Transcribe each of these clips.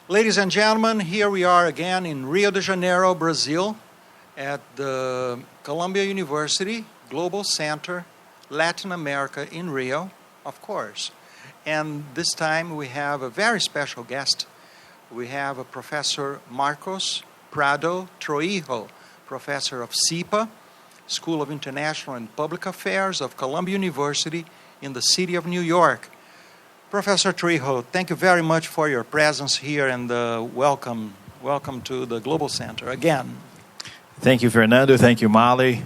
Ladies and gentlemen, here we are again in Rio de Janeiro, Brazil, at the Columbia University Global Center, Latin America in Rio, of course. And this time we have a very special guest. We have a Professor Marcos Prado Troyjo, Professor of SIPA, School of International and Public Affairs of Columbia University in the city of New York. Professor Troyjo, thank you very much for your presence here and welcome to the Global Center again. Thank you, Fernando. Thank you, Molly.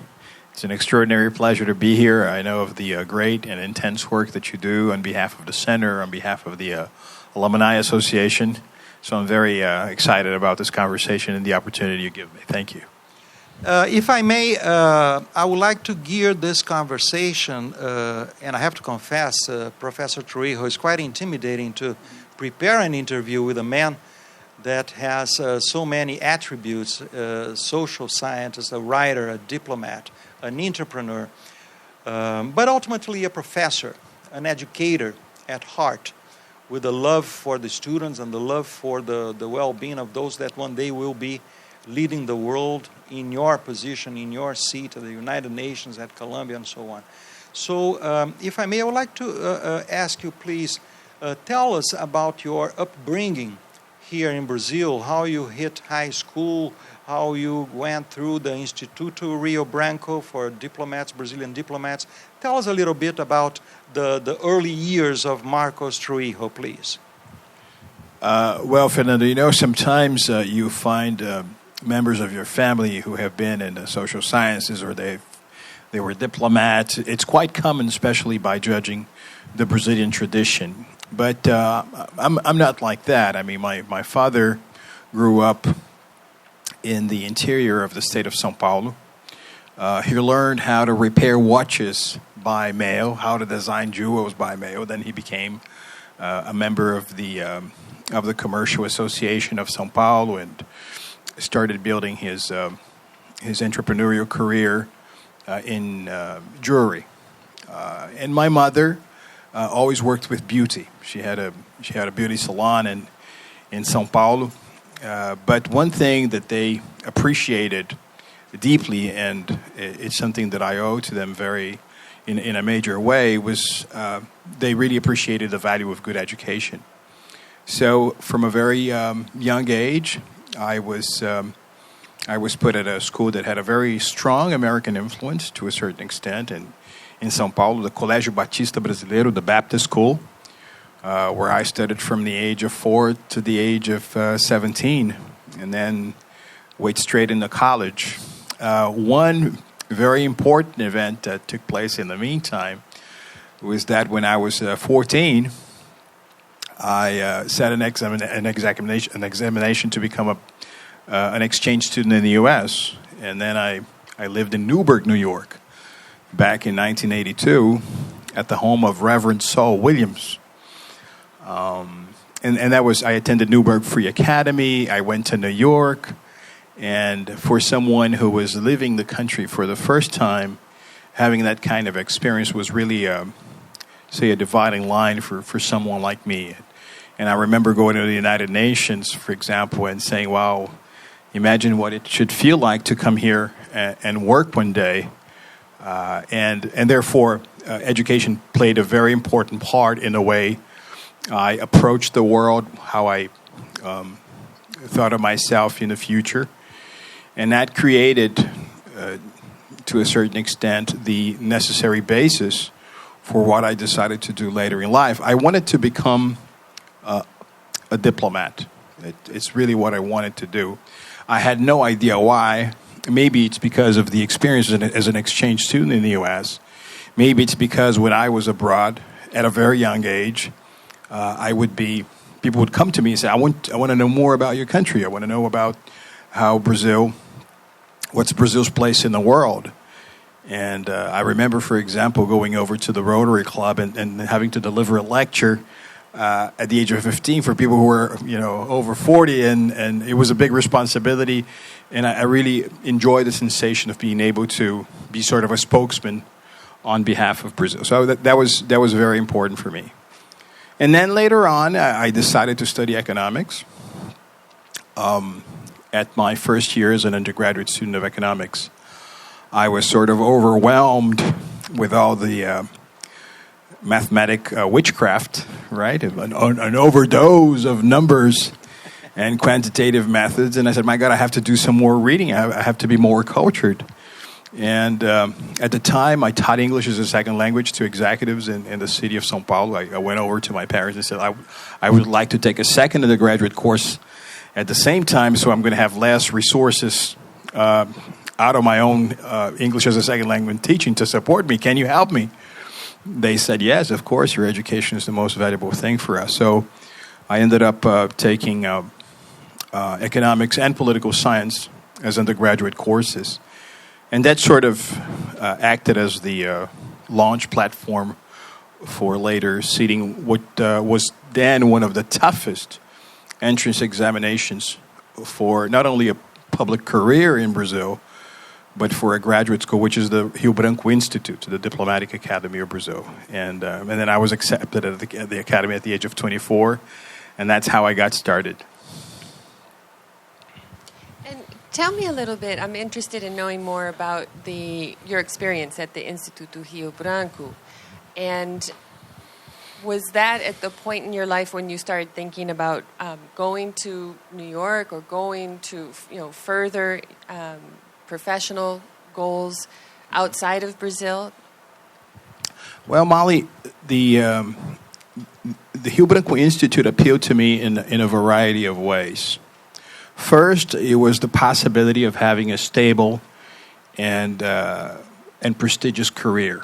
It's an extraordinary pleasure to be here. I know of the great and intense work that you do on behalf of the Center, on behalf of the Alumni Association. So I'm very excited about this conversation and the opportunity you give me. Thank you. If I may, I would like to gear this conversation, and I have to confess, Professor Troyjo, is quite intimidating to prepare an interview with a man that has so many attributes, social scientist, a writer, a diplomat, an entrepreneur, but ultimately a professor, an educator at heart, with a love for the students and the love for the well-being of those that one day will be leading the world in your position, in your seat at the United Nations, at Columbia, and so on. So, if I may, I would like to ask you, please, tell us about your upbringing here in Brazil, how you hit high school, how you went through the Instituto Rio Branco for diplomats, Brazilian diplomats. Tell us a little bit about the early years of Marcos Troyjo, please. Well, Fernando, sometimes you find members of your family who have been in the social sciences or they were diplomats. It's quite common, especially by judging the Brazilian tradition. But I'm not like that. I mean, my father grew up in the interior of the state of São Paulo. He learned how to repair watches by mail, how to design jewels by mail. Then he became a member of the Commercial Association of São Paulo and started building his entrepreneurial career in jewelry. And my mother always worked with beauty. She had a beauty salon in São Paulo. But one thing that they appreciated deeply, and it's something that I owe to them in a major way, was they really appreciated the value of good education. So from a very young age, I was put at a school that had a very strong American influence to a certain extent, and in São Paulo, the Colégio Batista Brasileiro, the Baptist school, where I studied from the age of 4 to the age of 17, and then went straight into college. One very important event that took place in the meantime was that when I was 14, I sat an examination to become an exchange student in the U.S., and then I lived in Newburgh, New York, back in 1982, at the home of Reverend Saul Williams. And that was, I attended Newburgh Free Academy, I went to New York, and for someone who was leaving the country for the first time, having that kind of experience was really, a dividing line for someone like me. And I remember going to the United Nations, for example, and saying, wow, imagine what it should feel like to come here and work one day. And therefore, education played a very important part in the way I approached the world, how I thought of myself in the future. And that created, to a certain extent, the necessary basis for what I decided to do later in life. I wanted to become a diplomat. It's really what I wanted to do. I had no idea why. Maybe it's because of the experience as an exchange student in the U.S. Maybe it's because when I was abroad at a very young age, people would come to me and say, I want to know more about your country. I want to know about how Brazil what's Brazil's place in the world? And I remember, for example, going over to the Rotary Club and having to deliver a lecture at the age of 15 for people who were, over 40, and it was a big responsibility. And I really enjoyed the sensation of being able to be sort of a spokesman on behalf of Brazil. So that was very important for me. And then later on, I decided to study economics. At my first year as an undergraduate student of economics, I was sort of overwhelmed with all the mathematic witchcraft, right? An overdose of numbers and quantitative methods. And I said, my God, I have to do some more reading. I have to be more cultured. And at the time, I taught English as a second language to executives in the city of São Paulo. I went over to my parents and said, I would like to take a second undergraduate course at the same time, so I'm going to have less resources out of my own English as a second language teaching to support me. Can you help me? They said, yes, of course, your education is the most valuable thing for us. So I ended up taking economics and political science as undergraduate courses. And that sort of acted as the launch platform for later seating what was then one of the toughest entrance examinations for not only a public career in Brazil, but for a graduate school, which is the Rio Branco Institute, the Diplomatic Academy of Brazil. And then I was accepted at the academy at the age of 24, and that's how I got started. And tell me a little bit, I'm interested in knowing more about your experience at the Instituto Rio Branco. And was that at the point in your life when you started thinking about going to New York or going to further professional goals outside of Brazil? Well, Molly, the Rio Branco Institute appealed to me in a variety of ways. First, it was the possibility of having a stable and prestigious career.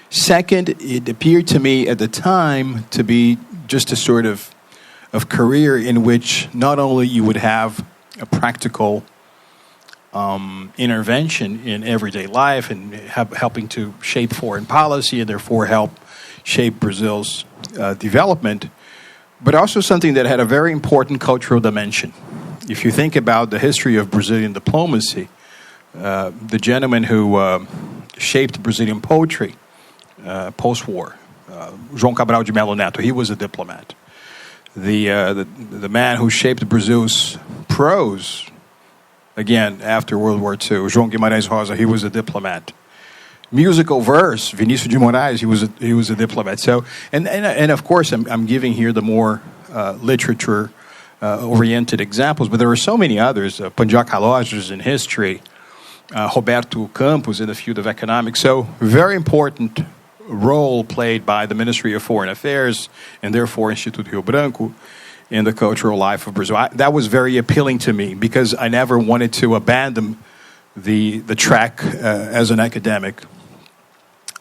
Second, it appeared to me at the time to be just a sort of career in which not only you would have a practical intervention in everyday life and helping to shape foreign policy and therefore help shape Brazil's development, but also something that had a very important cultural dimension. If you think about the history of Brazilian diplomacy, the gentleman who shaped Brazilian poetry post-war, João Cabral de Melo Neto, he was a diplomat. The man who shaped Brazil's prose, again, after World War II, João Guimarães Rosa, he was a diplomat. Musical verse, Vinícius de Moraes, he was a diplomat. So, and of course, I'm giving here the more literature oriented examples, but there are so many others. Pandiac Calogers in history, Roberto Campos in the field of economics. So, very important role played by the Ministry of Foreign Affairs and therefore Instituto Rio Branco in the cultural life of Brazil. That was very appealing to me because I never wanted to abandon the track as an academic.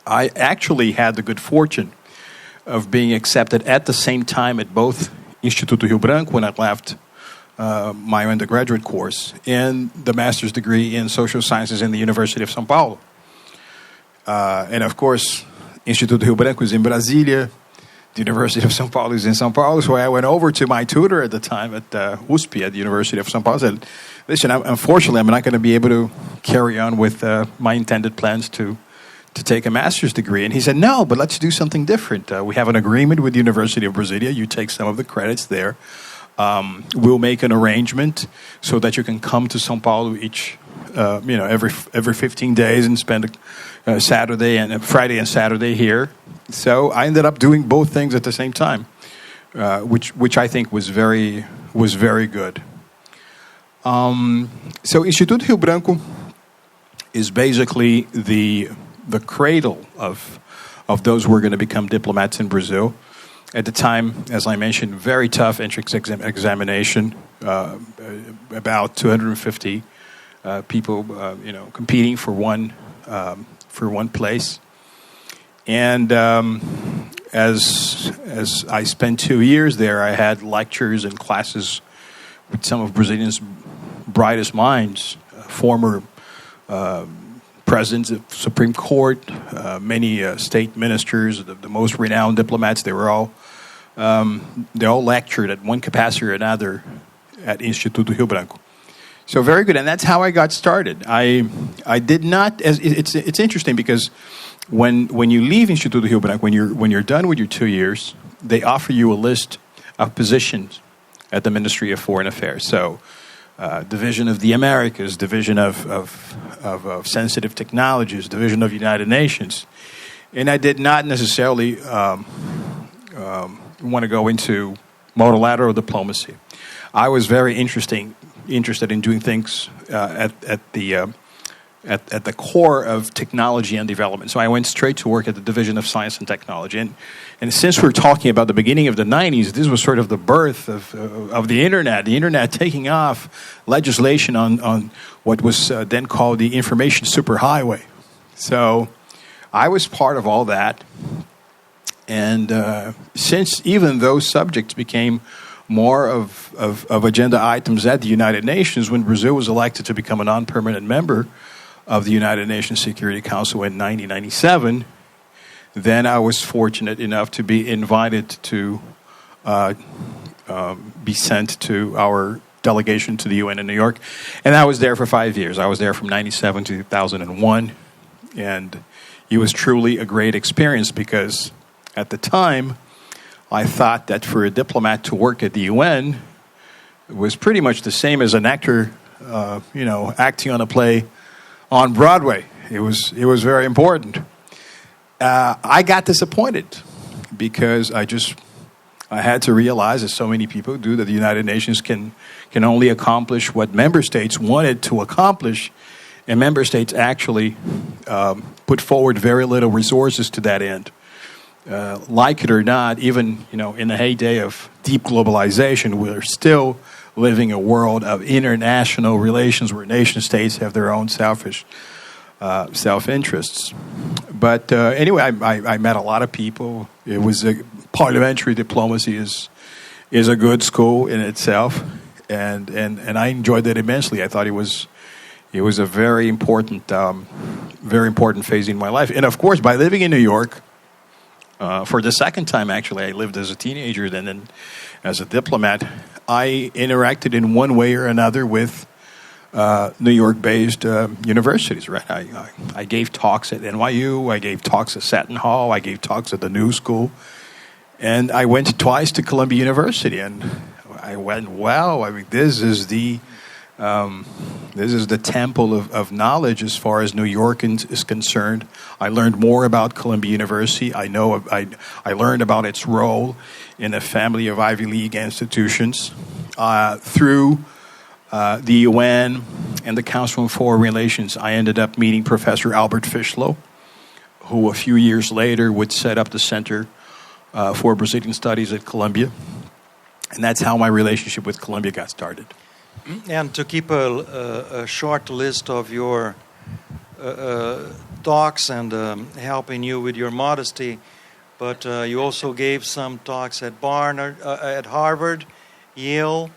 I actually had the good fortune of being accepted at the same time at both Instituto Rio Branco when I left my undergraduate course and the master's degree in social sciences in the University of São Paulo. And of course, Instituto Rio Branco is in Brasília. The University of São Paulo is in São Paulo. So I went over to my tutor at the time at USP at the University of São Paulo and said, listen, unfortunately, I'm not going to be able to carry on with my intended plans to take a master's degree. And he said, no, but let's do something different. We have an agreement with the University of Brasília. You take some of the credits there. We'll make an arrangement so that you can come to São Paulo every 15 days and spend Saturday and Friday and Saturday here. So I ended up doing both things at the same time, which I think was very good. So Instituto Rio Branco is basically the cradle of those who are going to become diplomats in Brazil. At the time, as I mentioned, very tough entrance examination, about 250 people, competing for one place. And as I spent 2 years there, I had lectures and classes with some of brightest minds, former presidents of Supreme Court, many state ministers, the most renowned diplomats. They all lectured at one capacity or another at Instituto Rio Branco. So very good, and that's how I got started. I did not. It's interesting because when you leave Instituto Rio Branco, when you're done with your 2 years, they offer you a list of positions at the Ministry of Foreign Affairs. So, Division of the Americas, Division of Sensitive Technologies, Division of United Nations, and I did not necessarily want to go into multilateral diplomacy. I was very interested in doing things at the core of technology and development. So I went straight to work at the Division of Science and Technology. And since we're talking about the beginning of the 90s, this was sort of the birth of the Internet taking off, legislation on what was then called the Information Superhighway. So I was part of all that. And since even those subjects became more of agenda items at the United Nations, when Brazil was elected to become a non-permanent member of the United Nations Security Council in 1997, then I was fortunate enough to be invited to be sent to our delegation to the UN in New York. And I was there for 5 years. I was there from 1997 to 2001. And it was truly a great experience because at the time, I thought that for a diplomat to work at the UN was pretty much the same as an actor, acting on a play on Broadway. It was very important. I got disappointed because I had to realize, as so many people do, that the United Nations can only accomplish what member states wanted to accomplish, and member states actually put forward very little resources to that end. Like it or not, even in the heyday of deep globalization, we're still living a world of international relations where nation states have their own selfish self-interests. But anyway, I met a lot of people. It was parliamentary diplomacy is a good school in itself, and I enjoyed that immensely. I thought it was a very important phase in my life. And of course, by living in New York. For the second time, actually, I lived as a teenager, then as a diplomat. I interacted in one way or another with New York-based universities. Right, I gave talks at NYU, I gave talks at Seton Hall, I gave talks at the New School, and I went twice to Columbia University. And I went, wow! I mean, this is the temple of knowledge as far as New York is concerned. I learned more about Columbia University. I learned about its role in a family of Ivy League institutions through the UN and the Council on Foreign Relations. I ended up meeting Professor Albert Fishlow, who a few years later would set up the Center for Brazilian Studies at Columbia. And that's how my relationship with Columbia got started. And to keep a short list of your talks and helping you with your modesty, but you also gave some talks at Barnard, at Harvard, Yale,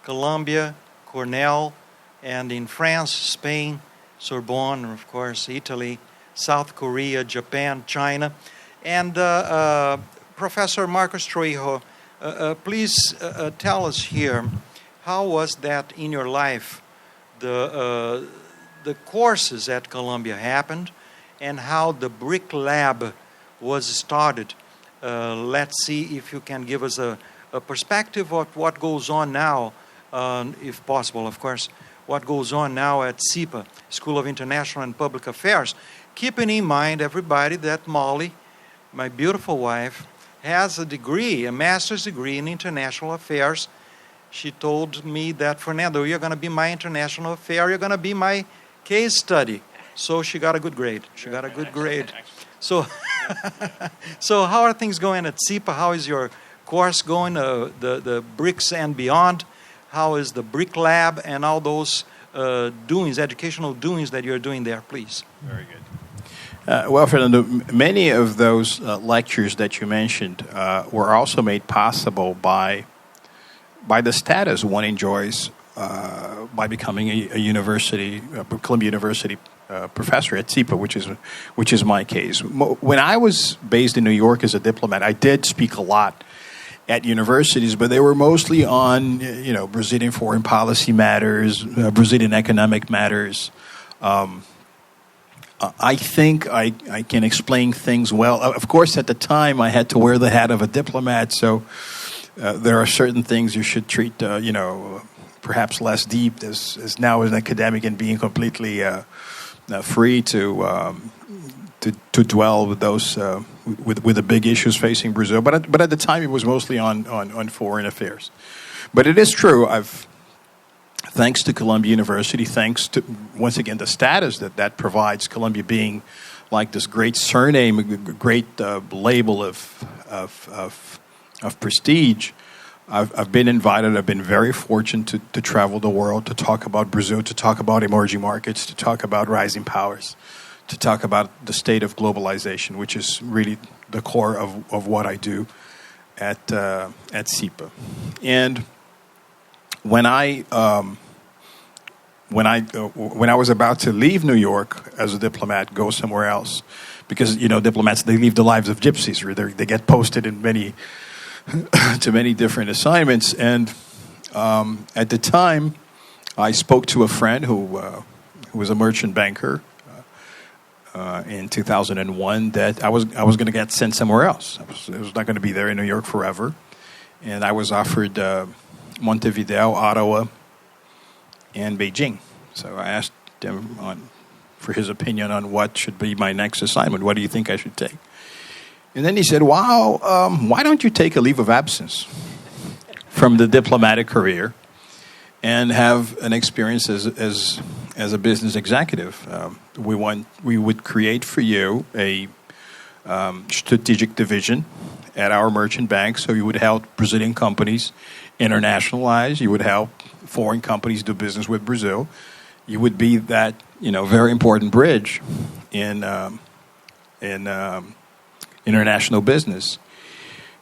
Columbia, Cornell, and in France, Spain, Sorbonne, of course, Italy, South Korea, Japan, China. And Professor Marcos Troyjo, please tell us here, how was that in your life? The courses at Columbia happened, and how the BRIC-Lab was started. Let's see if you can give us a perspective of what goes on now, if possible, of course, what goes on now at SIPA, School of International and Public Affairs. Keeping in mind, everybody, that Molly, my beautiful wife, has a degree, a master's degree in international affairs. She told me that, Fernando, you're going to be my international affair, you're going to be my case study. So she got a good grade. So, so how are things going at SIPA? How is your course going, the BRICS and beyond? How is the BRIC-Lab and all those doings, educational doings that you're doing there, please? Very good. Well, Fernando, many of those lectures that you mentioned were also made possible by the status one enjoys by becoming a Columbia University professor at SIPA, which is my case. When I was based in New York as a diplomat, I did speak a lot at universities, but they were mostly on Brazilian foreign policy matters, Brazilian economic matters. I think I can explain things well. Of course, at the time, I had to wear the hat of a diplomat, so there are certain things you should treat, perhaps less deep as now as an academic and being completely free to dwell with those with the big issues facing Brazil. But at the time, it was mostly on foreign affairs. But it is true. Thanks to Columbia University, thanks to, once again, the status that provides, Columbia being like this great surname, a great label of prestige, I've been invited. I've been very fortunate to travel the world, to talk about Brazil, to talk about emerging markets, to talk about rising powers, to talk about the state of globalization, which is really the core of what I do at SIPA. And when I was about to leave New York as a diplomat, go somewhere else, because diplomats, they leave the lives of gypsies, or they get posted in to many different assignments. And at the time, I spoke to a friend who was a merchant banker in 2001 that I was going to get sent somewhere else. I was not going to be there in New York forever, and I was offered Montevideo, Ottawa, and Beijing. So I asked him for his opinion on what should be my next assignment. What do you think I should take? And then he said, wow, why don't you take a leave of absence from the diplomatic career and have an experience as a business executive? We would create for you a strategic division at our merchant bank, so you would help Brazilian companies internationalize. You would help foreign companies do business with Brazil. You would be that very important bridge in international business.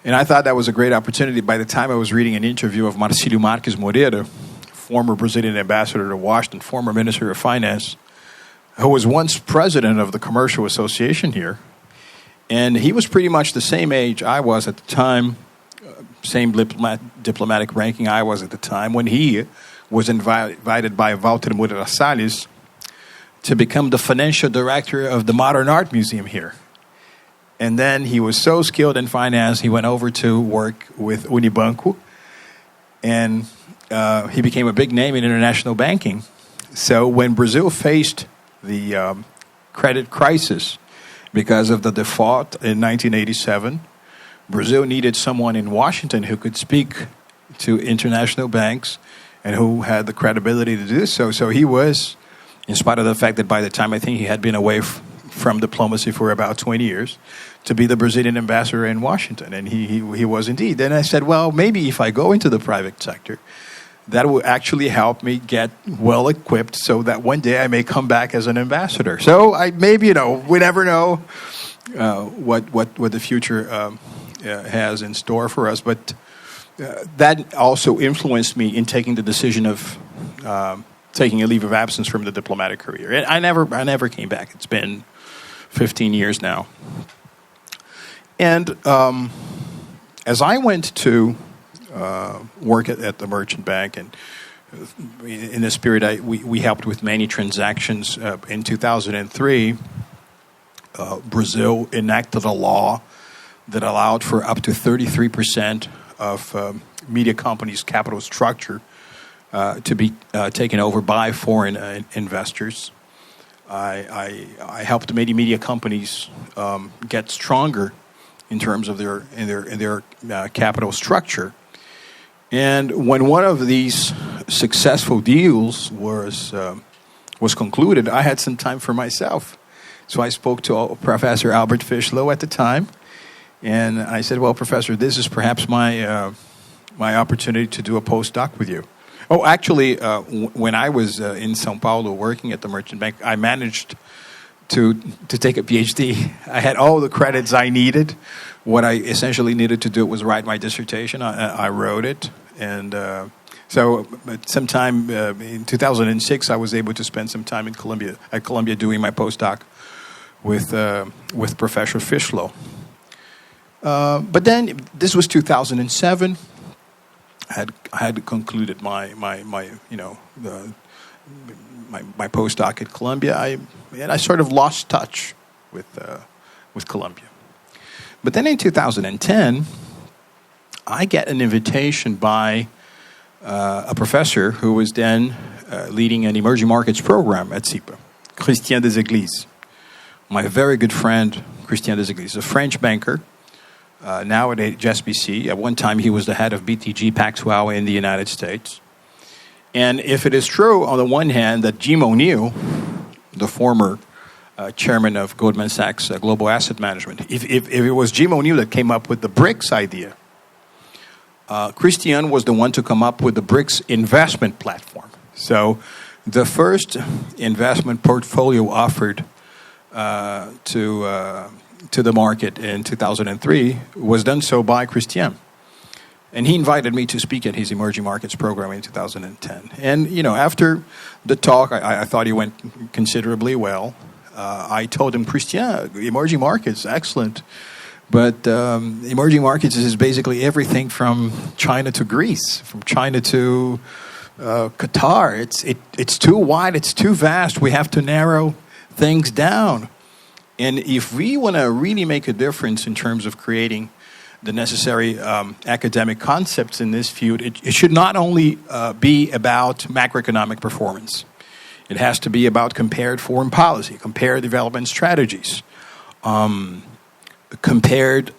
And I thought that was a great opportunity. By the time I was reading an interview of Marcílio Marques Moreira, former Brazilian ambassador to Washington, former Minister of Finance, who was once president of the Commercial Association here, and he was pretty much the same age I was at the time, same diplomatic ranking I was at the time, when he was invited by Walter Moreira Salles to become the financial director of the Modern Art Museum here. And then he was so skilled in finance, he went over to work with Unibanco, and he became a big name in international banking. So when Brazil faced the credit crisis because of the default in 1987, Brazil needed someone in Washington who could speak to international banks and who had the credibility to do so. So he was, in spite of the fact that by the time I think he had been away from diplomacy for about 20 years, to be the Brazilian ambassador in Washington. And he was indeed. Then I said, well, maybe if I go into the private sector, that will actually help me get well equipped so that one day I may come back as an ambassador. So maybe, we never know what the future has in store for us. But that also influenced me in taking the decision of taking a leave of absence from the diplomatic career. And I never came back. It's been 15 years now. And as I went to work at the merchant bank, and in this period, we helped with many transactions. In 2003, Brazil enacted a law that allowed for up to 33% of media companies' capital structure to be taken over by foreign investors. I helped many media companies get stronger in terms of their capital structure. And when one of these successful deals was concluded, I had some time for myself. So I spoke to Professor Albert Fishlow at the time, and I said, well, Professor, this is perhaps my opportunity to do a postdoc with you. Oh, actually, when I was in São Paulo working at the merchant bank, I managed to take a Ph.D. I had all the credits I needed. What I essentially needed to do was write my dissertation. I wrote it, and So, but sometime in 2006, I was able to spend some time at Columbia doing my postdoc with Professor Fishlow. But then this was 2007. I had concluded my postdoc at Columbia. I sort of lost touch with Columbia. But then in 2010, I get an invitation by a professor who was then leading an emerging markets program at SIPA, Christian Deséglises. My very good friend, Christian Deséglises, a French banker, now at HSBC. At one time, he was the head of BTG Pactual in the United States. And if it is true, on the one hand, that Jim O'Neill, the former chairman of Goldman Sachs Global Asset Management, if it was Jim O'Neill that came up with the BRICS idea, Christian was the one to come up with the BRICS investment platform. So the first investment portfolio offered to the market in 2003 was done so by Christian. And he invited me to speak at his emerging markets program in 2010. And, after the talk, I thought he went considerably well. I told him, Christian, emerging markets, excellent. But emerging markets is basically everything from China to Greece, from China to Qatar. It's too wide, it's too vast. We have to narrow things down. And if we want to really make a difference in terms of creating the necessary academic concepts in this field, it should not only be about macroeconomic performance. It has to be about compared foreign policy, compared development strategies, compared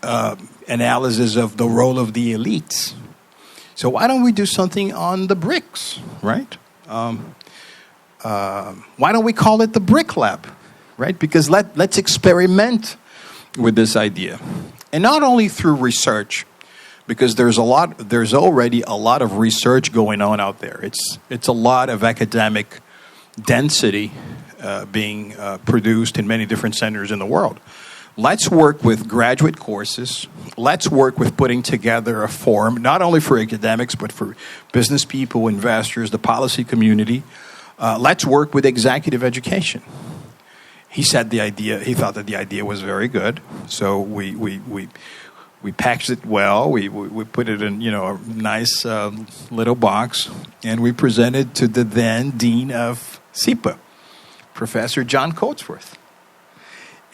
analysis of the role of the elites. So why don't we do something on the BRICS, right? Why don't we call it the BRIC-Lab, right? Because let's experiment with this idea. And not only through research, because there's already a lot of research going on out there. It's a lot of academic density being produced in many different centers in the world. Let's work with graduate courses. Let's work with putting together a forum, not only for academics, but for business people, investors, the policy community. Let's work with executive education. He thought that the idea was very good. So we packaged it well. We put it in a nice little box, and we presented to the then dean of SIPA, Professor John Coatsworth.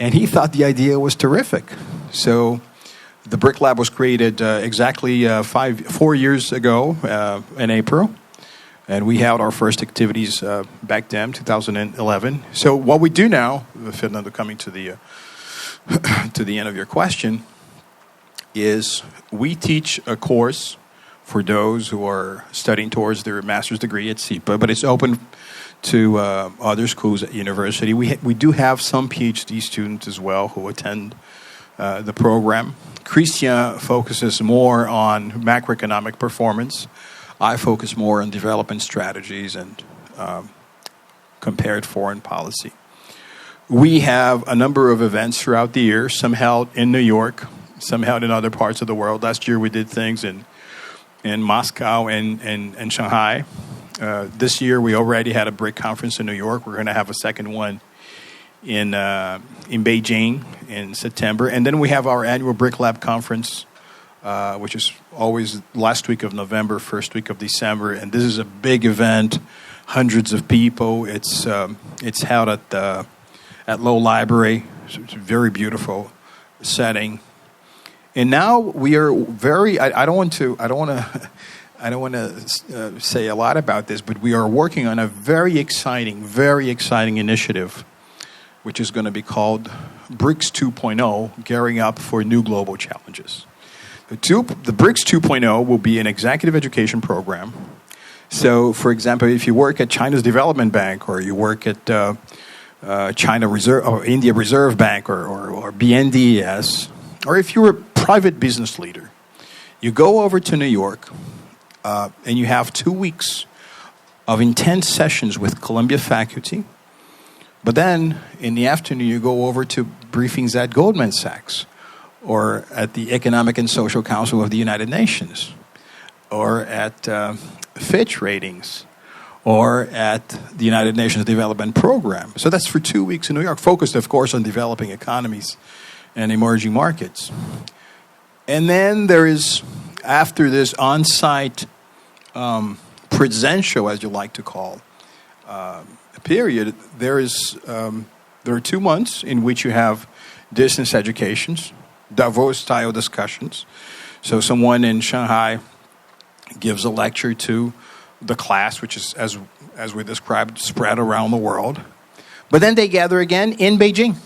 And he thought the idea was terrific. So the BRIC-Lab was created exactly 4 years ago in April. And we held our first activities back then, 2011. So what we do now, Fernando, coming to the end of your question, is we teach a course for those who are studying towards their master's degree at SIPA, but it's open to other schools at university. We do have some Ph.D. students as well who attend the program. Christian focuses more on macroeconomic performance. I focus more on development strategies and compared foreign policy. We have a number of events throughout the year, some held in New York, some held in other parts of the world. Last year we did things in Moscow and Shanghai. This year we already had a BRIC conference in New York. We're going to have a second one in Beijing in September. And then we have our annual BRIC-Lab conference, which is always last week of November, first week of December. And this is a big event, hundreds of people. It's held at Low Library. It's a very beautiful setting. And now we are very. I don't want to say a lot about this, but we are working on a very exciting initiative, which is going to be called BRICS 2.0, Gearing Up for New Global Challenges. The BRICS 2.0 will be an executive education program. So, for example, if you work at China's Development Bank, or you work at China Reserve or India Reserve Bank, or BNDES, or if you're a private business leader, you go over to New York and you have 2 weeks of intense sessions with Columbia faculty. But then in the afternoon, you go over to briefings at Goldman Sachs or at the Economic and Social Council of the United Nations. or at Fitch Ratings, or at the United Nations Development Program. So that's for 2 weeks in New York, focused, of course, on developing economies and emerging markets. And then there is, after this on-site presential, as you like to call, period, there are 2 months in which you have distance educations, Davos-style discussions. So someone in Shanghai gives a lecture to the class, which is, as we described, spread around the world. But then they gather again in Beijing,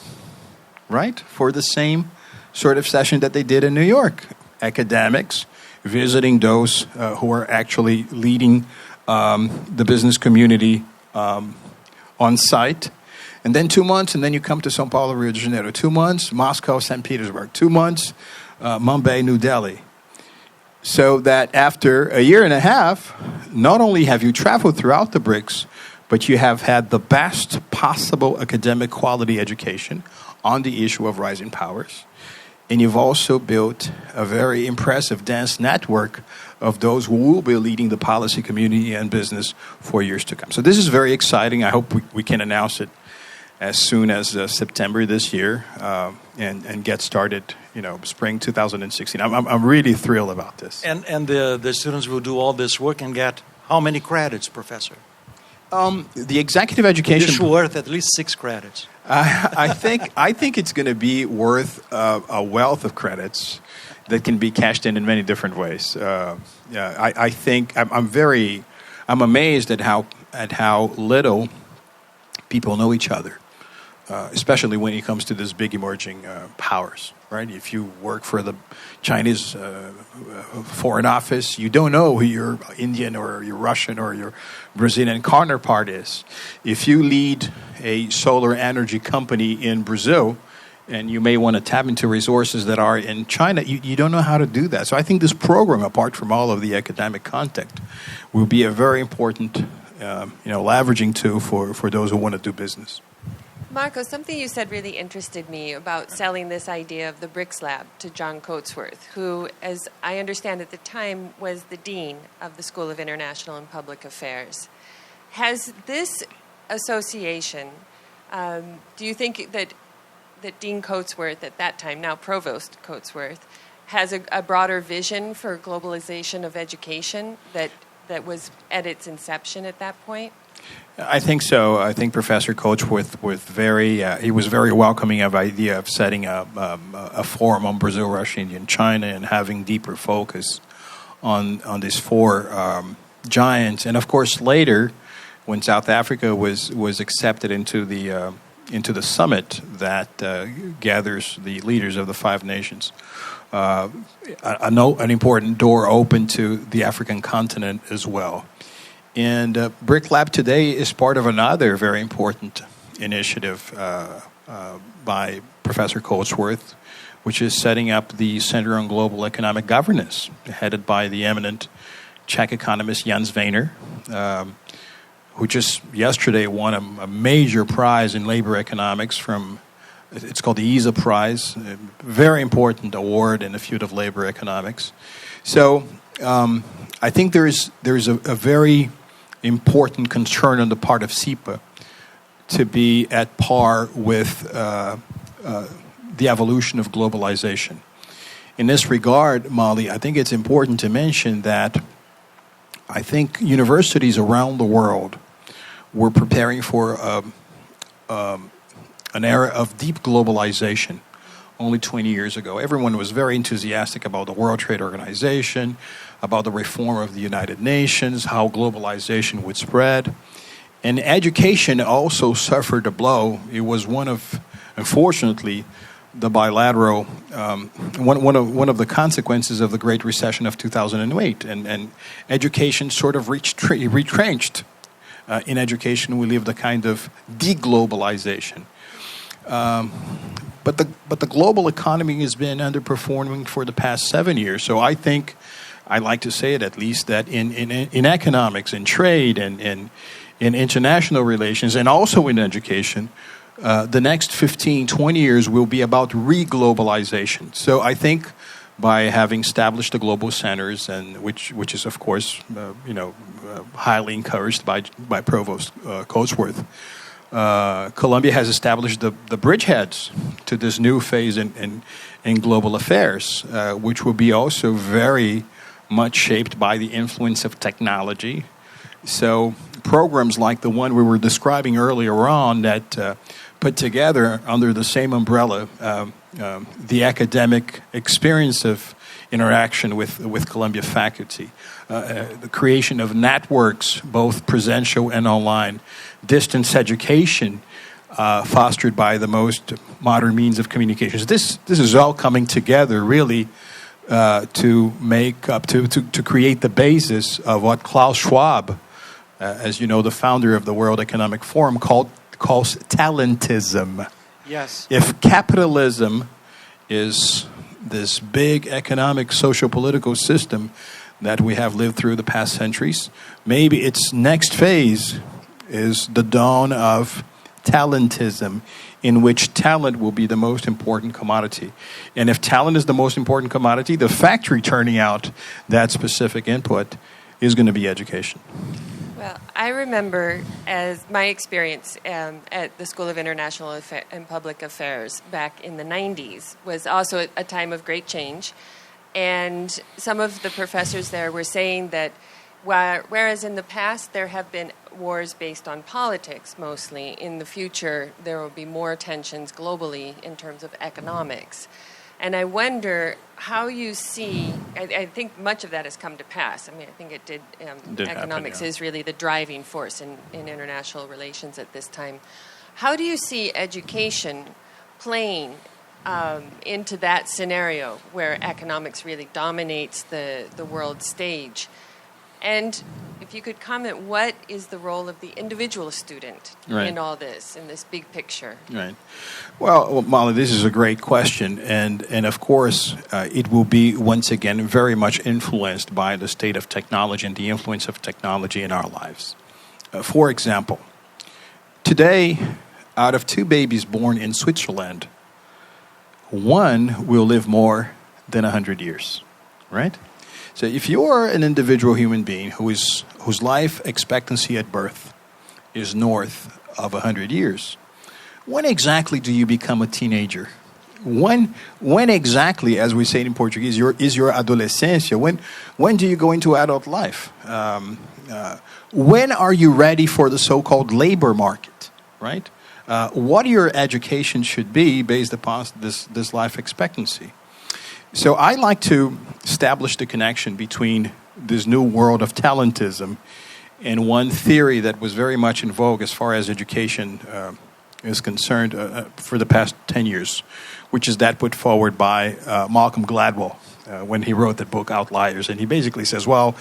right, for the same sort of session that they did in New York. Academics visiting those who are actually leading the business community on site. And then 2 months, and then you come to São Paulo, Rio de Janeiro. 2 months, Moscow, St. Petersburg. 2 months, Mumbai, New Delhi. So that after a year and a half, not only have you traveled throughout the BRICS, but you have had the best possible academic quality education on the issue of rising powers. And you've also built a very impressive, dense network of those who will be leading the policy community and business for years to come. So this is very exciting. I hope we can announce it as soon as September this year and get started, spring 2016. I'm really thrilled about this. And the students will do all this work and get how many credits, Professor? The executive education... This is worth at least 6 credits. I think it's going to be worth a wealth of credits that can be cashed in many different ways. I think I'm amazed at how little people know each other, especially when it comes to this big emerging powers. Right? If you work for the Chinese foreign office, you don't know who your Indian or your Russian or your Brazilian counterpart is. If you lead a solar energy company in Brazil, and you may want to tap into resources that are in China, you don't know how to do that. So I think this program, apart from all of the academic content, will be a very important leveraging tool for those who want to do business. Marco, something you said really interested me about selling this idea of the BRIC-Lab to John Coatsworth, who, as I understand at the time, was the dean of the School of International and Public Affairs. Has this association, do you think that Dean Coatsworth at that time, now Provost Coatsworth, has a broader vision for globalization of education that was at its inception at that point? I think so. I think Professor Coatsworth was very welcoming of the idea of setting up a forum on Brazil, Russia, India, and China, and having deeper focus on these 4 giants. And of course, later, when South Africa was accepted into the summit that gathers the leaders of the 5 nations, an important door opened to the African continent as well. And BRIC-Lab today is part of another very important initiative by Professor Coatsworth, which is setting up the Center on Global Economic Governance, headed by the eminent Czech economist Jens Wehner, who just yesterday won a major prize in labor economics it's called the ISA Prize, a very important award in the field of labor economics. So I think there's a very important concern on the part of SIPA to be at par with the evolution of globalization. In this regard, Molly, I think it's important to mention that I think universities around the world were preparing for an era of deep globalization only 20 years ago. Everyone was very enthusiastic about the World Trade Organization, about the reform of the United Nations, how globalization would spread. And education also suffered a blow. It was one of, unfortunately, the bilateral, one of the consequences of the Great Recession of 2008. And education sort of retrenched. In education, we lived a kind of deglobalization. But the global economy has been underperforming for the past 7 years. So I think, I like to say it at least, that in economics, in trade, and in international relations, and also in education, the next 15, 20 years will be about re-globalization. So I think by having established the global centers, and which is of course highly encouraged by Provost Coatsworth. Colombia has established the bridgeheads to this new phase in global affairs, which will be also very much shaped by the influence of technology. So programs like the one we were describing earlier on that put together under the same umbrella the academic experience of interaction with Columbia faculty, the creation of networks, both presential and online, distance education fostered by the most modern means of communications. This is all coming together really to make up to create the basis of what Klaus Schwab, as you know, the founder of the World Economic Forum, calls talentism. Yes. If capitalism is this big economic, social-political system that we have lived through the past centuries, maybe its next phase is the dawn of talentism, in which talent will be the most important commodity. And if talent is the most important commodity, the factory turning out that specific input is going to be education. Well, I remember as my experience at the School of International and Public Affairs back in the 90s was also a time of great change. And some of the professors there were saying that whereas in the past there have been wars based on politics mostly, in the future there will be more tensions globally in terms of economics. And I wonder how you see, I think much of that has come to pass. I mean, I think it did economics happen, yeah. is really the driving force in international relations at this time. How do you see education playing into that scenario where economics really dominates the world stage? And if you could comment, what is the role of the individual student in all this, in this big picture? Right. Well, Molly, this is a great question. And of course, it will be, once again, very much influenced by the state of technology and the influence of technology in our lives. For example, today, out of 2 babies born in Switzerland, 1 will live more than 100 years, right? So if you're an individual human being whose life expectancy at birth is north of 100 years, when exactly do you become a teenager? When exactly, as we say in Portuguese, is your adolescência? When do you go into adult life? When are you ready for the so-called labor market, right? What your education should be based upon this life expectancy. So I like to establish the connection between this new world of talentism and one theory that was very much in vogue as far as education is concerned for the past 10 years, which is that put forward by Malcolm Gladwell when he wrote the book Outliers. And he basically says, well,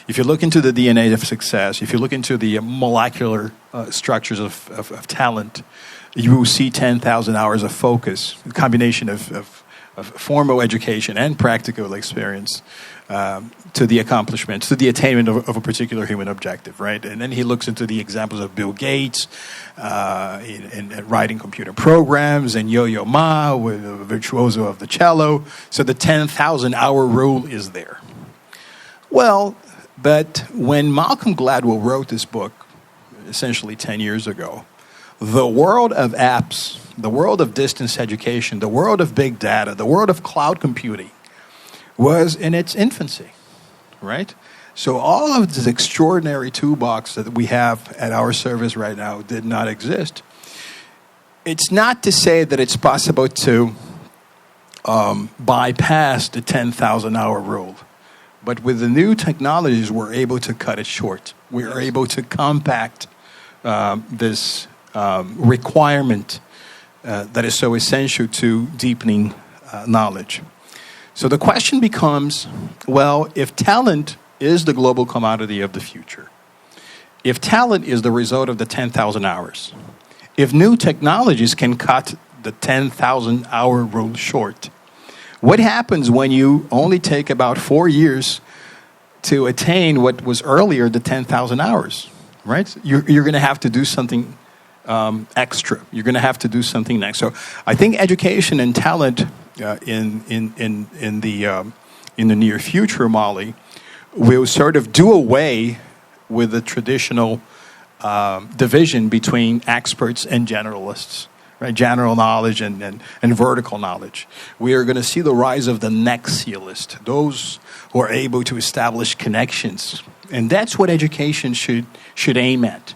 if you look into the DNA of success, if you look into the molecular structures of talent, you will see 10,000 hours of focus, a combination of formal education and practical experience to the accomplishment, to the attainment of a particular human objective, right? And then he looks into the examples of Bill Gates in writing computer programs, and Yo-Yo Ma, with a virtuoso of the cello. So the 10,000-hour rule is there. Well, but when Malcolm Gladwell wrote this book, essentially 10 years ago, the world of apps, the world of distance education, the world of big data, the world of cloud computing was in its infancy, right? So all of this extraordinary toolbox that we have at our service right now did not exist. It's not to say that it's possible to bypass the 10,000-hour rule, but with the new technologies, we're able to cut it short. We are able to compact this requirement that is so essential to deepening knowledge. So the question becomes, well, if talent is the global commodity of the future, if talent is the result of the 10,000 hours, if new technologies can cut the 10,000-hour rule short, what happens when you only take about 4 years to attain what was earlier the 10,000 hours, right? You're going to have to do something extra. You're going to have to do something next. So I think education and talent in the near future, Molly, will sort of do away with the traditional division between experts and generalists, right? General knowledge and vertical knowledge. We are going to see the rise of the nexialist, those who are able to establish connections. And that's what education should aim at.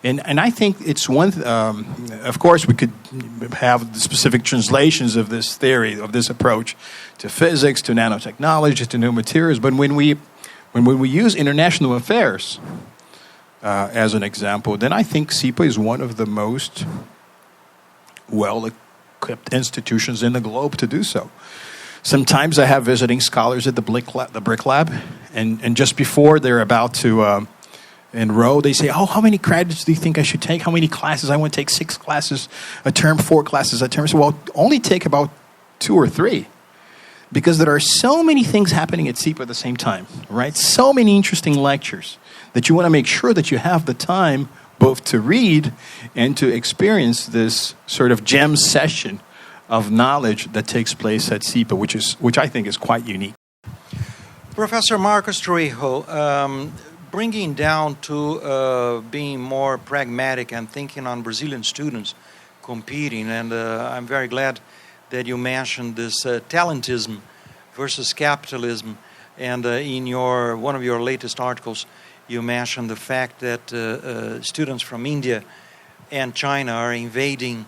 And I think it's one, of course, we could have the specific translations of this theory, of this approach to physics, to nanotechnology, to new materials. But when we use international affairs as an example, then I think SIPA is one of the most well-equipped institutions in the globe to do so. Sometimes I have visiting scholars at the BRIC-Lab, and just before they're about to enroll, they say, "Oh, how many credits do you think I should take? How many classes? I want to take 6 classes a term, 4 classes a term." So, well, only take about 2 or 3. Because there are so many things happening at SIPA at the same time, right? So many interesting lectures that you want to make sure that you have the time both to read and to experience this sort of gem session of knowledge that takes place at SIPA, which I think is quite unique. Professor Marcos Troyjo, bringing down to being more pragmatic and thinking on Brazilian students competing, and I'm very glad that you mentioned this talentism versus capitalism, and in one of your latest articles, you mentioned the fact that students from India and China are invading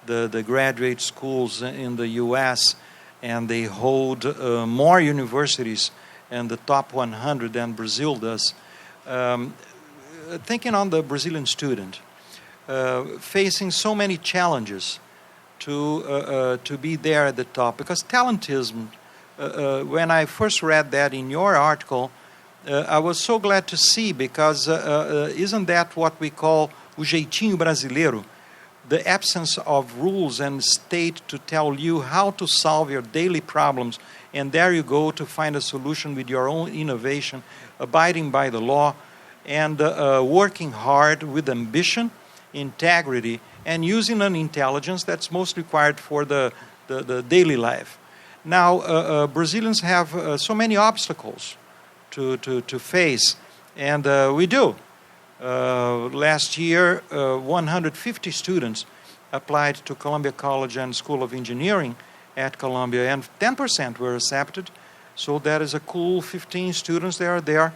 the graduate schools in the U.S., and they hold more universities in the top 100 than Brazil does. Thinking on the Brazilian student, facing so many challenges to be there at the top, because talentism, when I first read that in your article, I was so glad to see, because isn't that what we call o jeitinho brasileiro? The absence of rules and state to tell you how to solve your daily problems, and there you go to find a solution with your own innovation, abiding by the law, and working hard with ambition, integrity, and using an intelligence that's most required for the daily life. Now, Brazilians have so many obstacles to face, and we do. Last year, 150 students applied to Columbia College and School of Engineering at Columbia, and 10% were accepted. So that is a cool 15 students that are there,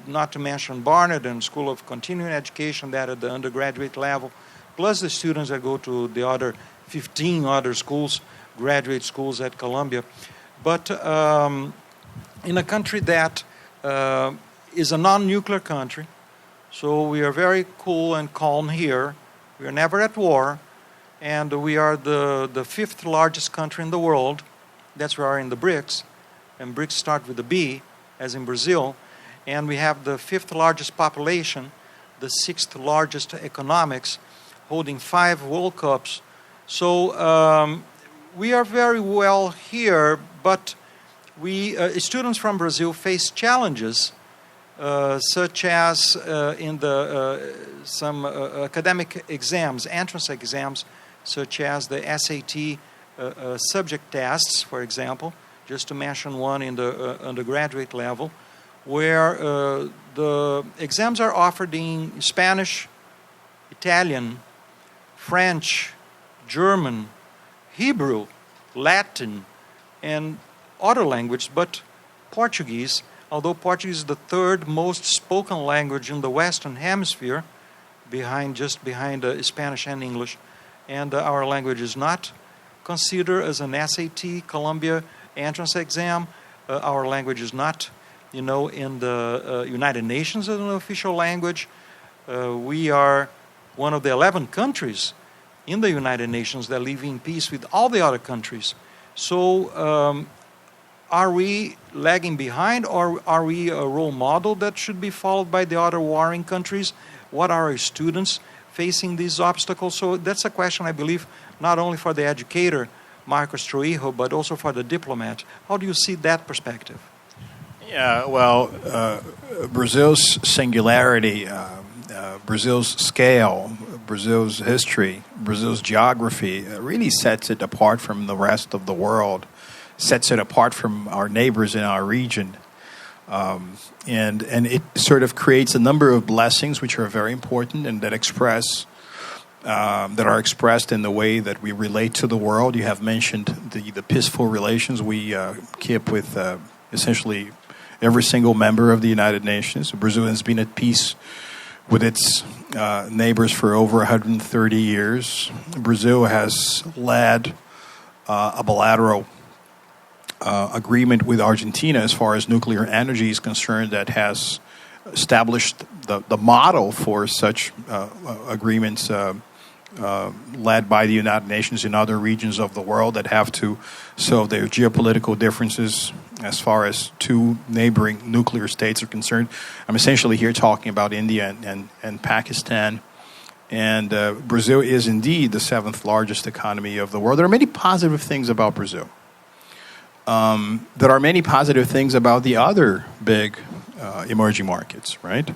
not to mention Barnard and School of Continuing Education, that at the undergraduate level, plus the students that go to the other 15 other schools, graduate schools at Columbia. But in a country that is a non-nuclear country, so we are very cool and calm here. We are never at war, and we are the 5th largest country in the world. That's where we are in the BRICS, and BRICS start with a B, as in Brazil, and we have the 5th largest population, the 6th largest economics, holding 5 World Cups. So we are very well here, but we students from Brazil face challenges, such as in some academic exams, entrance exams, such as the SAT subject tests, for example, just to mention one in the undergraduate level, where the exams are offered in Spanish, Italian, French, German, Hebrew, Latin, and other languages, but Portuguese, although Portuguese is the 3rd most spoken language in the Western Hemisphere, just behind Spanish and English, and our language is not considered as an SAT Columbia entrance exam. Our language is not, in the United Nations as an official language. We are one of the 11 countries in the United Nations that live in peace with all the other countries. So are we lagging behind, or are we a role model that should be followed by the other warring countries? What are our students facing these obstacles? So that's a question, I believe, not only for the educator, Marcos Troyjo, but also for the diplomat. How do you see that perspective? Yeah, well, Brazil's singularity, Brazil's scale, Brazil's history, Brazil's geography, really sets it apart from the rest of the world, sets it apart from our neighbors in our region. And it sort of creates a number of blessings which are very important and that are expressed in the way that we relate to the world. You have mentioned the peaceful relations we keep with essentially every single member of the United Nations. Brazil has been at peace with its neighbors for over 130 years. Brazil has led a bilateral agreement with Argentina as far as nuclear energy is concerned that has established the model for such agreements led by the United Nations in other regions of the world that have to solve their geopolitical differences as far as two neighboring nuclear states are concerned. I'm essentially here talking about India and Pakistan. And Brazil is indeed the seventh largest economy of the world. There are many positive things about Brazil. There are many positive things about the other big emerging markets, right?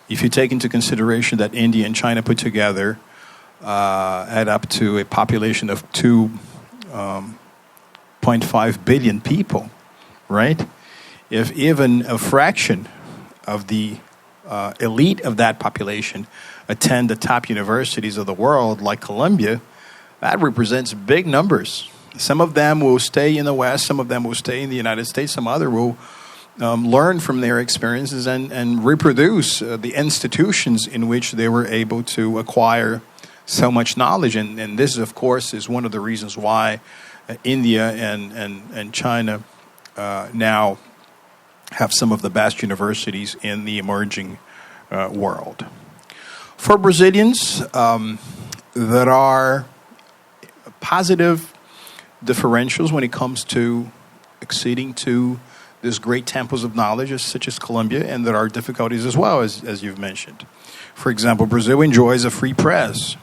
If you take into consideration that India and China put together add up to a population of 2.5 billion people, right? If even a fraction of the elite of that population attend the top universities of the world, like Columbia, that represents big numbers. Some of them will stay in the West, some of them will stay in the United States, some other will learn from their experiences and reproduce the institutions in which they were able to acquire so much knowledge. And this, of course, is one of the reasons why India and China now have some of the best universities in the emerging world. For Brazilians, there are positive differentials when it comes to acceding to these great temples of knowledge, such as Columbia, and there are difficulties as well, as you've mentioned. For example, Brazil enjoys a free press.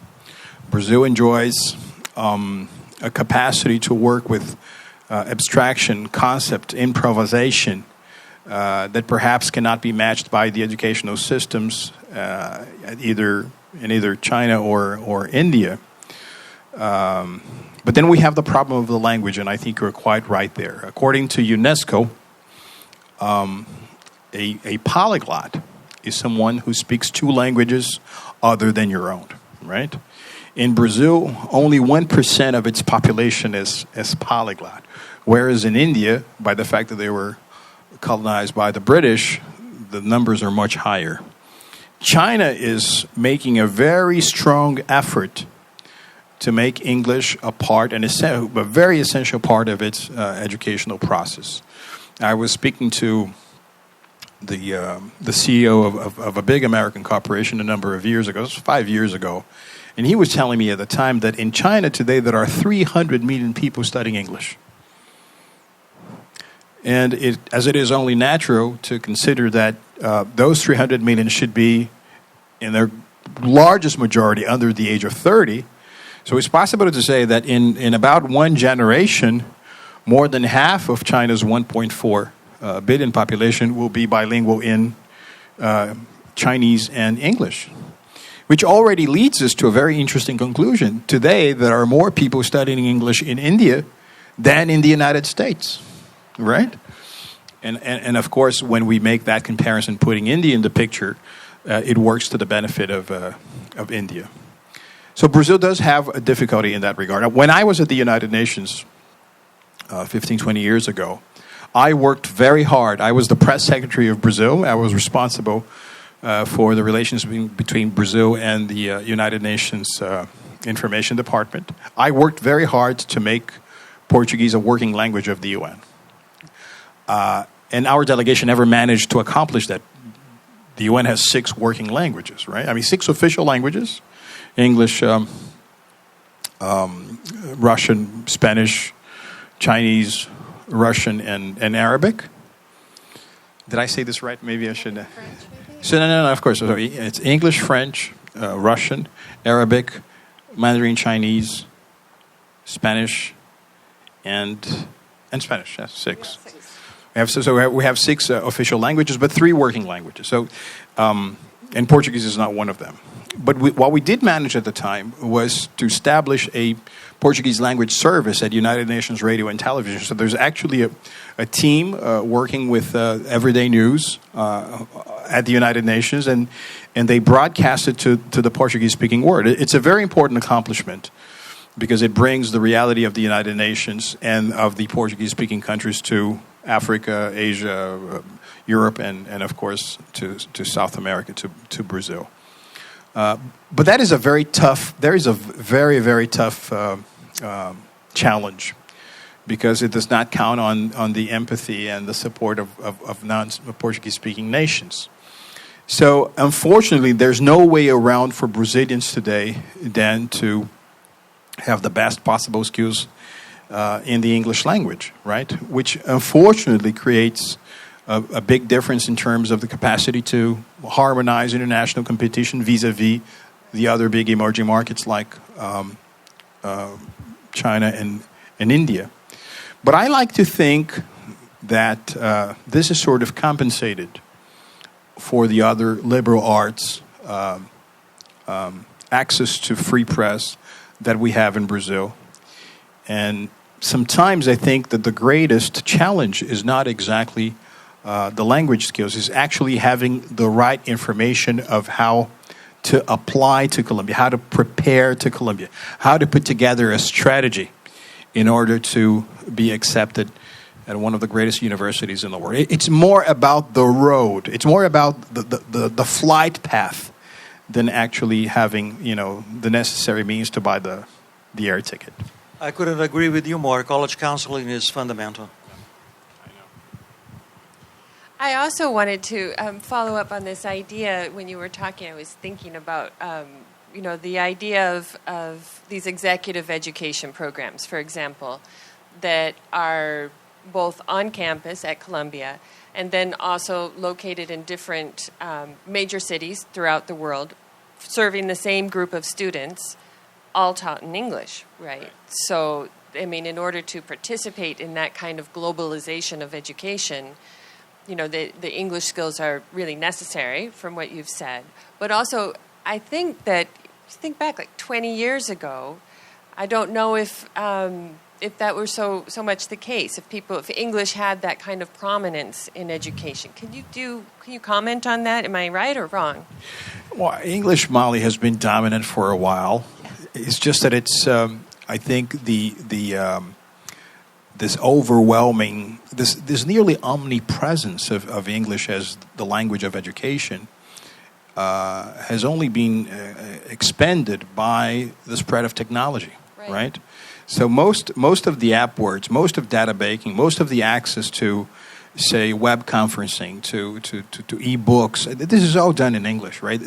Brazil enjoys a capacity to work with abstraction, concept, improvisation that perhaps cannot be matched by the educational systems in either China or India. But then we have the problem of the language, and I think you're quite right there. According to UNESCO, a polyglot is someone who speaks two languages other than your own, right? In Brazil, only 1% of its population is polyglot, whereas in India, by the fact that they were colonized by the British, the numbers are much higher. China is making a very strong effort to make English a very essential part of its educational process. I was speaking to the CEO of a big American corporation a number of years ago, 5 years ago, and he was telling me at the time that in China today there are 300 million people studying English. And as it is only natural to consider that those 300 million should be, in their largest majority, under the age of 30. So it's possible to say that in about one generation, more than half of China's 1.4 billion population will be bilingual in Chinese and English, which already leads us to a very interesting conclusion. Today, there are more people studying English in India than in the United States, right? And of course, when we make that comparison, putting India in the picture, it works to the benefit of India. So Brazil does have a difficulty in that regard. Now, when I was at the United Nations 15, 20 years ago, I worked very hard. I was the press secretary of Brazil. I was responsible for the relations between Brazil and the United Nations Information Department. I worked very hard to make Portuguese a working language of the UN. And our delegation never managed to accomplish that. The UN has 6 working languages, right? I mean, 6 official languages: English, Russian, Spanish, Chinese, Russian, and Arabic. Did I say this right? Maybe I should. French, maybe? So no, of course. Sorry. It's English, French, Russian, Arabic, Mandarin Chinese, Spanish, and Spanish. That's 6. We have 6 official languages, but 3 working languages. So and Portuguese is not one of them. But what we did manage at the time was to establish a Portuguese language service at United Nations Radio and Television. So there's actually a team working with Everyday News at the United Nations, and they broadcast it to the Portuguese-speaking world. It's a very important accomplishment because it brings the reality of the United Nations and of the Portuguese-speaking countries to Africa, Asia, Europe, and of course to South America, to Brazil. But that is a very tough. There is a very, very tough challenge because it does not count on the empathy and the support of non-Portuguese-speaking nations. So, unfortunately, there's no way around for Brazilians today than to have the best possible skills in the English language, right? Which unfortunately creates a big difference in terms of the capacity to harmonize international competition vis-a-vis the other big emerging markets like China and India. But I like to think that this is sort of compensated for the other liberal arts access to free press that we have in Brazil. And sometimes I think that the greatest challenge is not exactly the language skills, is actually having the right information of how to apply to Colombia, how to prepare to Colombia, how to put together a strategy in order to be accepted at one of the greatest universities in the world. It's more about the road. It's more about the flight path than actually having, the necessary means to buy the air ticket. I couldn't agree with you more. College counseling is fundamental. I also wanted to follow up on this idea. When you were talking, I was thinking about, the idea of these executive education programs, for example, that are both on campus at Columbia and then also located in different major cities throughout the world, serving the same group of students, all taught in English, right? So, in order to participate in that kind of globalization of education, the English skills are really necessary from what you've said. But also, I think that, think back like 20 years ago, I don't know if that were so much the case, if English had that kind of prominence in education. Can you comment on that? Am I right or wrong? Well, English, Molly, has been dominant for a while. It's just that it's, I think, this overwhelming, this nearly omnipresence of English as the language of education has only been expanded by the spread of technology, right? So most of the app words, most of data baking, most of the access to, say, web conferencing, to e-books, this is all done in English, right?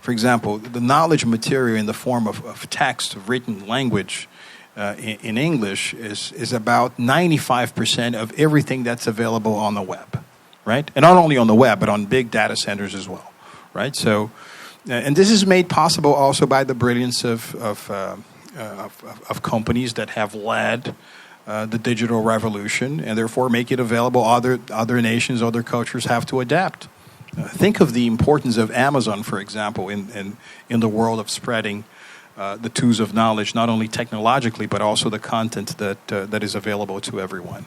For example, the knowledge material in the form of text, of written language, in English is about 95% of everything that's available on the web, right? And not only on the web, but on big data centers as well, right? So, and this is made possible also by the brilliance of companies that have led the digital revolution and therefore make it available. Other nations, other cultures have to adapt. Think of the importance of Amazon, for example, in the world of spreading the tools of knowledge, not only technologically, but also the content that is available to everyone.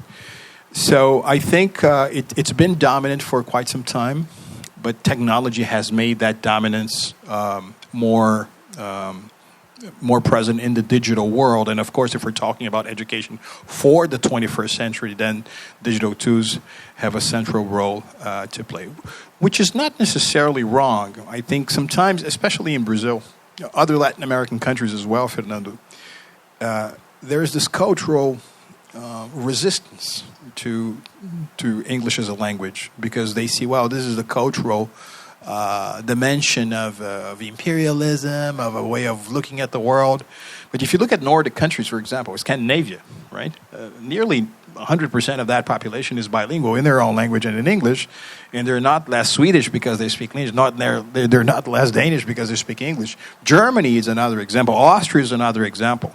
So I think it's been dominant for quite some time, but technology has made that dominance more present in the digital world. And of course, if we're talking about education for the 21st century, then digital tools have a central role to play, which is not necessarily wrong. I think sometimes, especially in Brazil, other Latin American countries as well, Fernando, there is this cultural resistance to English as a language because they see, well, this is the cultural dimension of imperialism, of a way of looking at the world. But if you look at Nordic countries, for example, or Scandinavia, right? Nearly 100% of that population is bilingual in their own language and in English, and they're not less Swedish because they speak English. They're not less Danish because they speak English. Germany is another example. Austria is another example.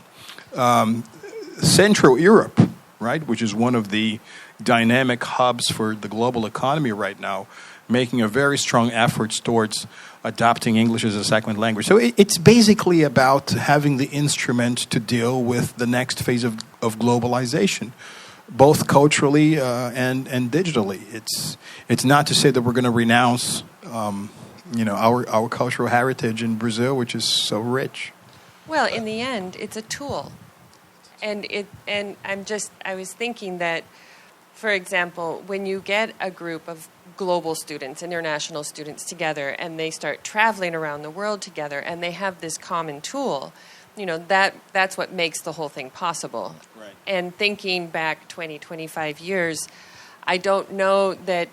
Central Europe, right, which is one of the dynamic hubs for the global economy right now, making a very strong efforts towards adopting English as a second language. So it's basically about having the instrument to deal with the next phase of globalization, both culturally and digitally. It's not to say that we're going to renounce our cultural heritage in Brazil, which is so rich. Well, in the end, it's a tool, and I was thinking that, for example, when you get a group of global students, international students together, and they start traveling around the world together, and they have this common tool, that's what makes the whole thing possible. Right. And thinking back 20, 25 years, I don't know that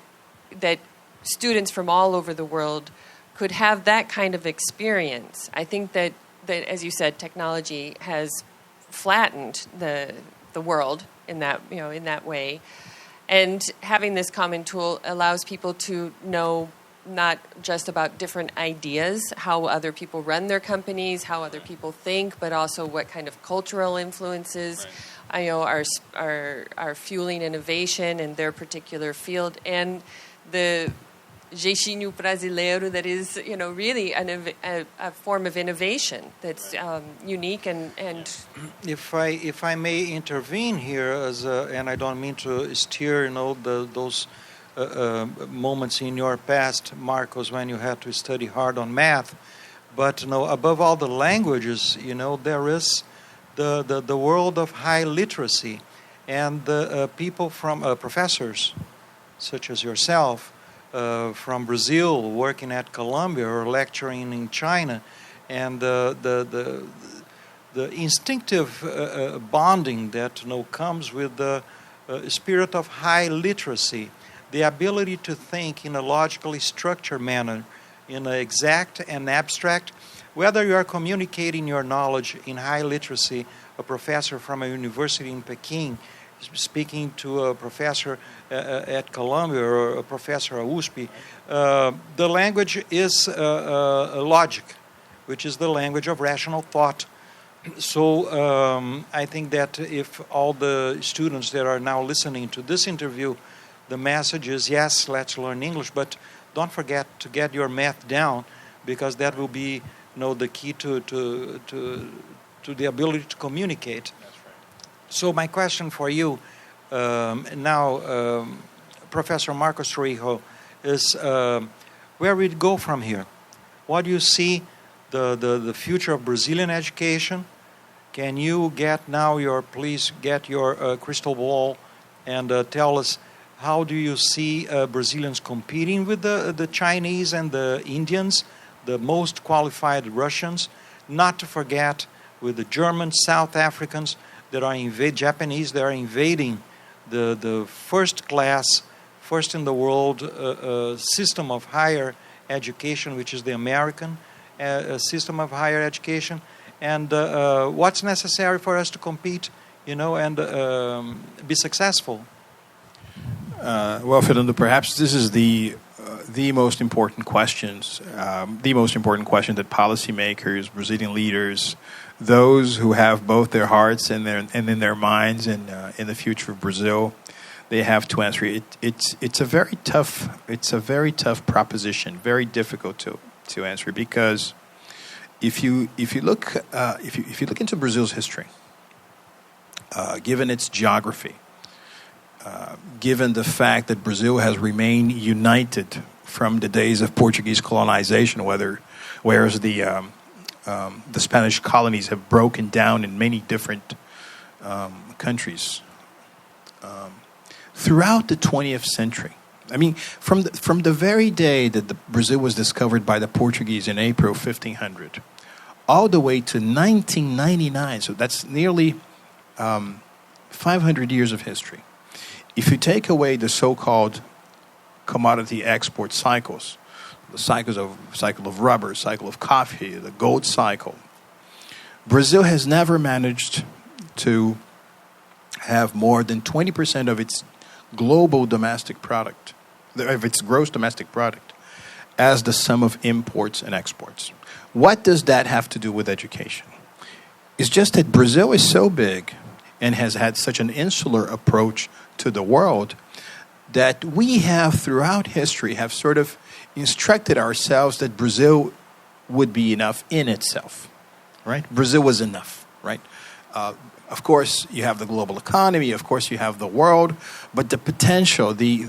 students from all over the world could have that kind of experience. I think that as you said, technology has flattened the world in that way. And having this common tool allows people to know not just about different ideas, how other people run their companies, how other people think, but also what kind of cultural influences are fueling innovation in their particular field, and the jeitinho brasileiro that is, really a form of innovation that's unique and. If I may intervene here, and I don't mean to steer, those moments in your past, Marcos, when you had to study hard on math, but above all the languages, there is the world of high literacy, and the people from professors such as yourself. From Brazil, working at Columbia or lecturing in China, and the instinctive bonding that comes with the spirit of high literacy, the ability to think in a logically structured manner, in an exact and abstract. Whether you are communicating your knowledge in high literacy, a professor from a university in Peking speaking to a professor at Columbia or a professor at USP, the language is logic, which is the language of rational thought. So I think that if all the students that are now listening to this interview, the message is, yes, let's learn English, but don't forget to get your math down, because that will be the key to the ability to communicate. So my question for you now, Professor Marcos Troyjo, is where we go from here? What do you see the future of Brazilian education? Can you please get your crystal ball and tell us how do you see Brazilians competing with the Chinese and the Indians, the most qualified Russians, not to forget with the Germans, South Africans, Japanese that are invading the first in the world system of higher education, which is the American system of higher education, and what's necessary for us to compete, and be successful. Well, Fernando, perhaps this is the most important questions, the most important question that policymakers, Brazilian leaders, those who have both their hearts and in their minds in the future of Brazil, they have to answer. It's a very tough proposition, very difficult to answer, because if you look into Brazil's history, given its geography, given the fact that Brazil has remained united from the days of Portuguese colonization, whereas the Spanish colonies have broken down in many different countries throughout the 20th century. I mean, from the very day that Brazil was discovered by the Portuguese in April 1500, all the way to 1999, so that's nearly 500 years of history. If you take away the so-called commodity export cycles, the cycle of rubber, cycle of coffee, the gold cycle, Brazil has never managed to have more than 20% of its global domestic product, of its gross domestic product, as the sum of imports and exports. What does that have to do with education? It's just that Brazil is so big and has had such an insular approach to the world that we have throughout history have sort of instructed ourselves that Brazil would be enough in itself, right? Brazil was enough, right? Of course, you have the global economy. Of course, you have the world. But the potential, the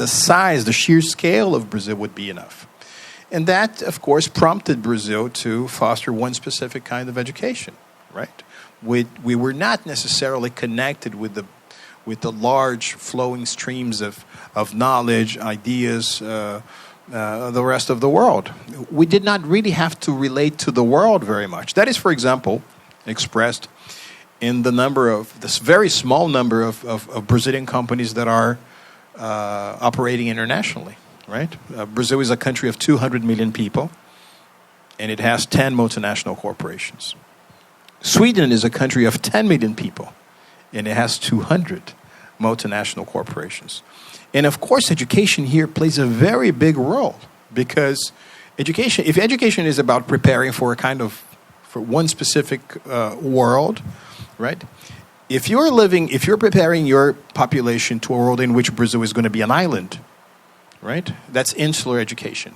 size, the sheer scale of Brazil would be enough. And that, of course, prompted Brazil to foster one specific kind of education, right? We were not necessarily connected with the large flowing streams of knowledge, ideas, the rest of the world. We did not really have to relate to the world very much. That is, for example, expressed in the number of this very small number of Brazilian companies that are operating internationally, right? Brazil is a country of 200 million people, and it has 10 multinational corporations. Sweden is a country of 10 million people, and it has 200 multinational corporations. And of course, education here plays a very big role, because if education is about preparing for one specific world, right? If you're preparing your population to a world in which Brazil is going to be an island, right? That's insular education.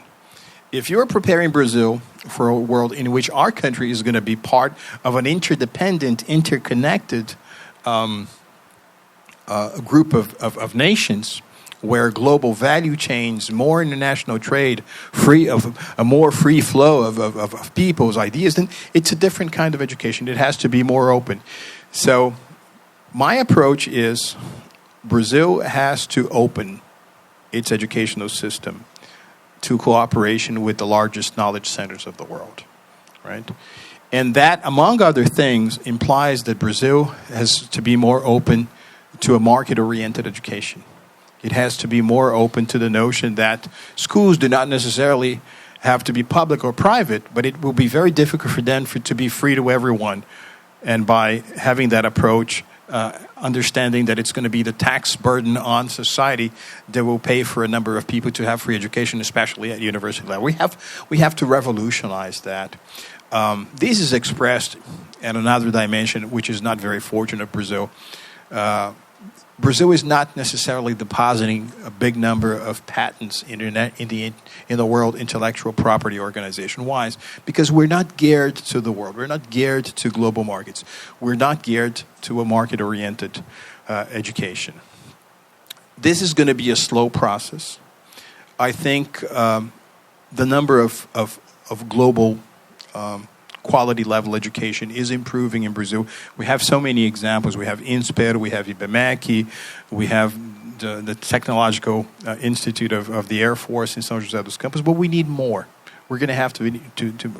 If you're preparing Brazil for a world in which our country is going to be part of an interdependent, interconnected group of nations, where global value chains, more international trade, a more free flow of people's ideas, then it's a different kind of education. It has to be more open. So my approach is Brazil has to open its educational system to cooperation with the largest knowledge centers of the world, right? And that, among other things, implies that Brazil has to be more open to a market-oriented education. It has to be more open to the notion that schools do not necessarily have to be public or private, but it will be very difficult for them to be free to everyone. And by having that approach, understanding that it's going to be the tax burden on society that will pay for a number of people to have free education, especially at university level. We have to revolutionize that. This is expressed in another dimension, which is not very fortunate of Brazil. Brazil is not necessarily depositing a big number of patents in the World Intellectual Property Organization. Why? Because we're not geared to the world. We're not geared to global markets. We're not geared to a market-oriented education. This is going to be a slow process. I think the number of global quality level education is improving in Brazil. We have so many examples. We have INSPER, we have IBMEC, we have the Technological Institute of the Air Force in São José dos Campos, but we need more. We're going to have to.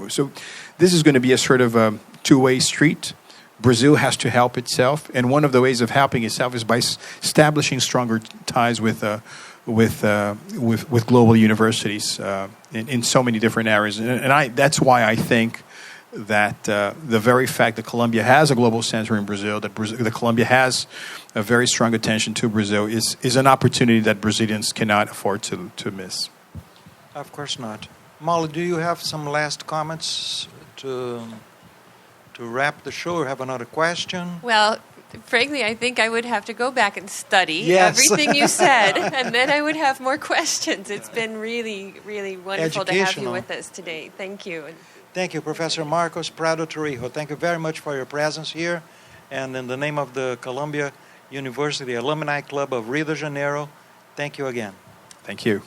So this is going to be a sort of a two-way street. Brazil has to help itself, and one of the ways of helping itself is by establishing stronger ties with global universities in so many different areas. And that's why I think that the very fact that Colombia has a global center in Brazil, that Colombia has a very strong attention to Brazil, is an opportunity that Brazilians cannot afford to miss. Of course not. Molly, do you have some last comments to wrap the show, or have another question? Well, frankly, I think I would have to go back and study Yes. everything you said, and then I would have more questions. It's been really, really wonderful to have you with us today. Thank you. Thank you, Professor Marcos Prado Troyjo. Thank you very much for your presence here. And in the name of the Columbia University Alumni Club of Rio de Janeiro, thank you again. Thank you.